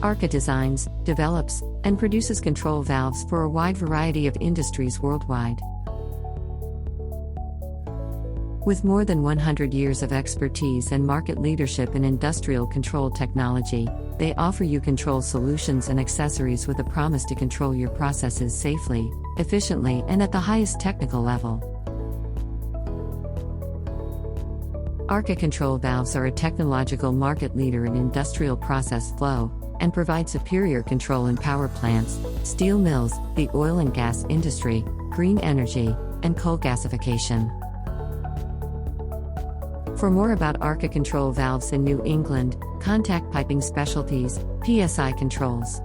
ARCA designs, develops, and produces control valves for a wide variety of industries worldwide. With more than 100 years of expertise and market leadership in industrial control technology, they offer you control solutions and accessories with a promise to control your processes safely, efficiently, and at the highest technical level. ARCA control valves are a technological market leader in industrial process flow, and provide superior control in power plants, steel mills, the oil and gas industry, green energy, and coal gasification. For more about ARCA control valves in New England, contact Piping Specialties, PSI Controls.